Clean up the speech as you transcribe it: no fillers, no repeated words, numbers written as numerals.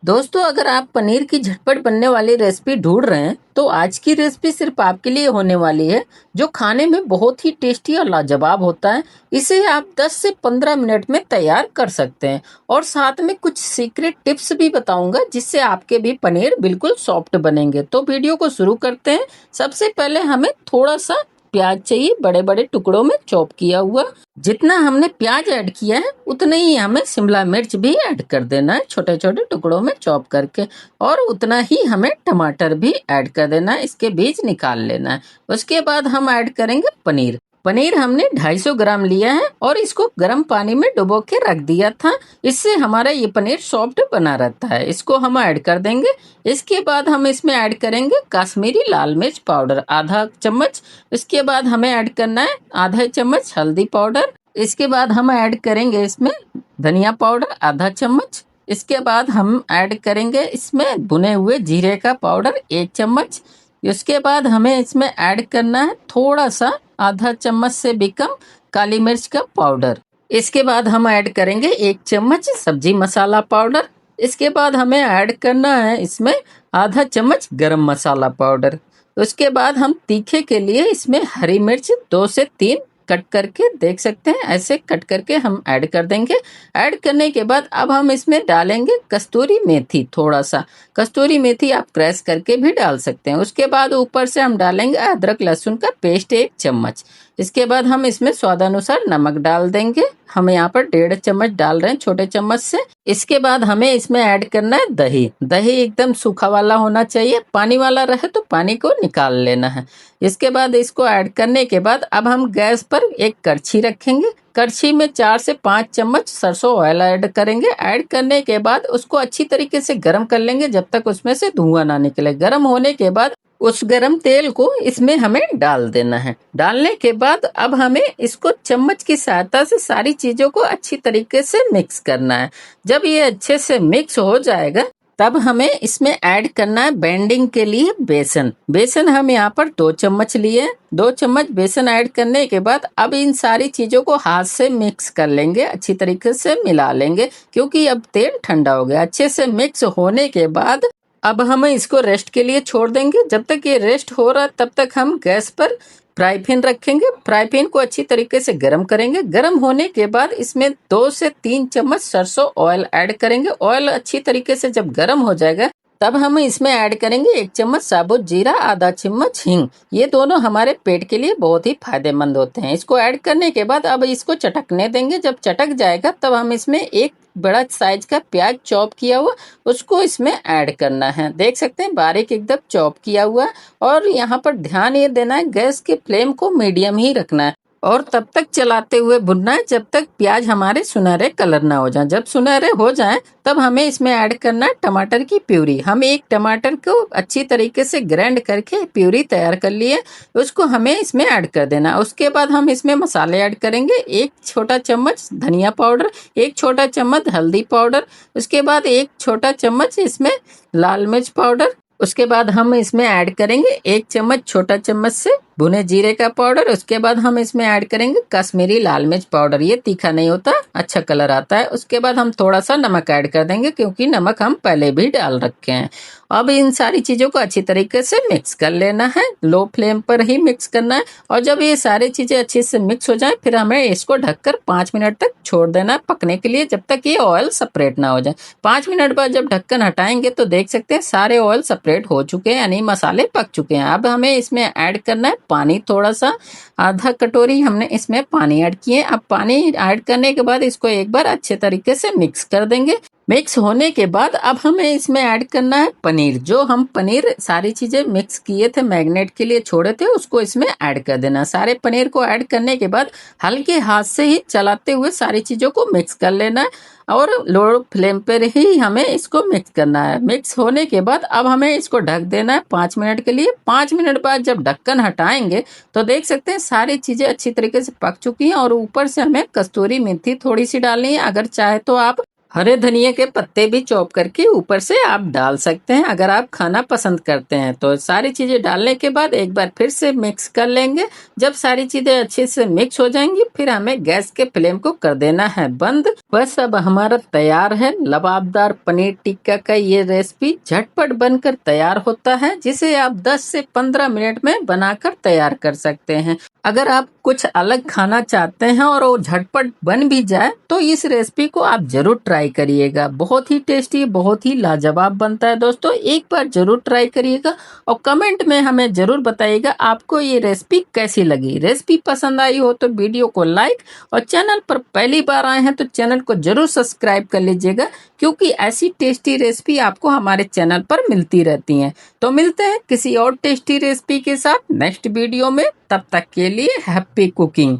दोस्तों, अगर आप पनीर की झटपट बनने वाली रेसिपी ढूंढ रहे हैं तो आज की रेसिपी सिर्फ आपके लिए होने वाली है, जो खाने में बहुत ही टेस्टी और लाजवाब होता है। इसे आप 10 से 15 मिनट में तैयार कर सकते हैं और साथ में कुछ सीक्रेट टिप्स भी बताऊंगा, जिससे आपके भी पनीर बिल्कुल सॉफ्ट बनेंगे। तो वीडियो को शुरू करते हैं। सबसे पहले हमें थोड़ा सा प्याज चाहिए, बड़े बड़े टुकड़ों में चॉप किया हुआ। जितना हमने प्याज ऐड किया है उतने ही हमें शिमला मिर्च भी ऐड कर देना है, छोटे छोटे टुकड़ों में चॉप करके। और उतना ही हमें टमाटर भी ऐड कर देना है, इसके बीज निकाल लेना है। उसके बाद हम ऐड करेंगे पनीर। पनीर हमने 250 ग्राम लिया है और इसको गर्म पानी में डुबो के रख दिया था। इससे हमारा ये पनीर सॉफ्ट बना रहता है। इसको हम ऐड कर देंगे। इसके बाद हम इसमें ऐड करेंगे कश्मीरी लाल मिर्च पाउडर आधा चम्मच। इसके बाद हमें ऐड करना है आधा चम्मच हल्दी पाउडर। इसके बाद हम ऐड करेंगे इसमें धनिया पाउडर आधा चम्मच। इसके बाद हम ऐड करेंगे इसमें भुने हुए जीरे का पाउडर 1 चम्मच। इसके बाद हमें इसमें ऐड करना है थोड़ा सा आधा चम्मच से भी कम काली मिर्च का पाउडर। इसके बाद हम ऐड करेंगे 1 चम्मच सब्जी मसाला पाउडर। इसके बाद हमें ऐड करना है इसमें आधा चम्मच गरम मसाला पाउडर। उसके बाद हम तीखे के लिए इसमें हरी मिर्च 2 से 3 कट करके, देख सकते हैं ऐसे कट करके हम ऐड कर देंगे। ऐड करने के बाद अब हम इसमें डालेंगे कस्तूरी मेथी। थोड़ा सा कस्तूरी मेथी आप क्रश करके भी डाल सकते हैं। उसके बाद ऊपर से हम डालेंगे अदरक लहसुन का पेस्ट 1 चम्मच। इसके बाद हम इसमें स्वादानुसार नमक डाल देंगे। हम यहाँ पर 1.5 चम्मच डाल रहे हैं छोटे चम्मच से। इसके बाद हमें इसमें ऐड करना है दही। दही एकदम सूखा वाला होना चाहिए, पानी वाला रहे तो पानी को निकाल लेना है। इसके बाद इसको ऐड करने के बाद अब हम गैस पर एक कड़छी रखेंगे। कड़छी में 4 से 5 चम्मच सरसों ऑयल ऐड करेंगे। ऐड करने के बाद उसको अच्छी तरीके से गर्म कर लेंगे जब तक उसमें से धुआं ना निकले। गर्म होने के बाद उस गरम तेल को इसमें हमें डाल देना है। डालने के बाद अब हमें इसको चम्मच की सहायता से सारी चीजों को अच्छी तरीके से मिक्स करना है। जब ये अच्छे से मिक्स हो जाएगा तब हमें इसमें ऐड करना है बेंडिंग के लिए बेसन। बेसन हम यहाँ पर 2 चम्मच लिए हैं। 2 चम्मच बेसन ऐड करने के बाद अब इन सारी चीजों को हाथ से मिक्स कर लेंगे, अच्छी तरीके से मिला लेंगे, क्योंकि अब तेल ठंडा हो गया। अच्छे से मिक्स होने के बाद अब हम इसको रेस्ट के लिए छोड़ देंगे। जब तक ये रेस्ट हो रहा है तब तक हम गैस पर फ्राई पैन रखेंगे। फ्राई पैन को अच्छी तरीके से गर्म करेंगे। गर्म होने के बाद इसमें 2 से 3 चम्मच सरसों ऑयल ऐड करेंगे। ऑयल अच्छी तरीके से जब गर्म हो जाएगा तब हम इसमें ऐड करेंगे 1 चम्मच साबुत जीरा, आधा चम्मच हींग। ये दोनों हमारे पेट के लिए बहुत ही फायदेमंद होते हैं। इसको ऐड करने के बाद अब इसको चटकने देंगे। जब चटक जाएगा तब हम इसमें एक बड़ा साइज का प्याज चॉप किया हुआ उसको इसमें ऐड करना है। देख सकते हैं बारीक एकदम चॉप किया हुआ। और यहाँ पर ध्यान ये देना है गैस के फ्लेम को मीडियम ही रखना है और तब तक चलाते हुए भुनना है जब तक प्याज हमारे सुनहरे कलर ना हो जाए। जब सुनहरे हो जाएं तब हमें इसमें ऐड करना है टमाटर की प्यूरी। हम एक टमाटर को अच्छी तरीके से ग्राइंड करके प्यूरी तैयार कर लिए, उसको हमें इसमें ऐड कर देना। उसके बाद हम इसमें मसाले ऐड करेंगे। 1 छोटा चम्मच धनिया पाउडर, 1 छोटा चम्मच हल्दी पाउडर, उसके बाद 1 छोटा चम्मच इसमें लाल मिर्च पाउडर। उसके बाद हम इसमें ऐड करेंगे 1 चम्मच छोटा चम्मच से भुने जीरे का पाउडर। उसके बाद हम इसमें ऐड करेंगे कश्मीरी लाल मिर्च पाउडर। ये तीखा नहीं होता, अच्छा कलर आता है। उसके बाद हम थोड़ा सा नमक ऐड कर देंगे, क्योंकि नमक हम पहले भी डाल रखे हैं। अब इन सारी चीजों को अच्छी तरीके से मिक्स कर लेना है। लो फ्लेम पर ही मिक्स करना है। और जब ये सारी चीजें अच्छे से मिक्स हो जाए फिर हमें इसको ढककर 5 मिनट तक छोड़ देना है पकने के लिए, जब तक ये ऑयल सेपरेट ना हो जाए। 5 मिनट बाद जब ढक्कन हटाएंगे तो देख सकते हैं सारे ऑयल सेपरेट हो चुके हैं, यानी मसाले पक चुके हैं। अब हमें इसमें ऐड करना है पानी। थोड़ा सा आधा कटोरी हमने इसमें पानी ऐड किए। अब पानी ऐड करने के बाद इसको एक बार अच्छे तरीके से मिक्स कर देंगे। मिक्स होने के बाद अब हमें इसमें ऐड करना है पनीर। जो हम पनीर सारी चीजें मिक्स किए थे, मैग्नेट के लिए छोड़े थे, उसको इसमें ऐड कर देना। सारे पनीर को ऐड करने के बाद हल्के हाथ से ही चलाते हुए सारी चीजों को मिक्स कर लेना है और लो फ्लेम पर ही हमें इसको मिक्स करना है। मिक्स होने के बाद अब हमें इसको ढक देना है 5 मिनट के लिए। 5 मिनट बाद जब ढक्कन हटाएंगे तो देख सकते हैं सारी चीजें अच्छी तरीके से पक चुकी हैं और ऊपर से हमें कस्तूरी मेथी थोड़ी सी डालनी है। अगर चाहे तो आप हरे धनिया के पत्ते भी चॉप करके ऊपर से आप डाल सकते हैं अगर आप खाना पसंद करते हैं तो। सारी चीजें डालने के बाद एक बार फिर से मिक्स कर लेंगे। जब सारी चीजें अच्छे से मिक्स हो जाएंगी फिर हमें गैस के फ्लेम को कर देना है बंद। बस अब हमारा तैयार है लबाबदार पनीर टिक्का का ये रेसिपी झटपट बनकर तैयार होता है, जिसे आप 10 से 15 मिनट में बनाकर तैयार कर सकते हैं। अगर आप कुछ अलग खाना चाहते हैं और वो झटपट बन भी जाए तो इस रेसिपी को आप जरूर ट्राई करिएगा। बहुत ही टेस्टी, बहुत ही लाजवाब बनता है दोस्तों, एक बार जरूर ट्राई करिएगा और कमेंट में हमें जरूर बताइएगा आपको ये रेसिपी कैसी लगी। रेसिपी पसंद आई हो तो वीडियो को लाइक और चैनल पर पहली बार आए हैं तो चैनल को जरूर सब्सक्राइब कर लीजिएगा, क्योंकि ऐसी टेस्टी रेसिपी आपको हमारे चैनल पर मिलती रहती हैं। तो मिलते हैं किसी और टेस्टी रेसिपी के साथ नेक्स्ट वीडियो में, तब तक के लिए हैप्पी कुकिंग।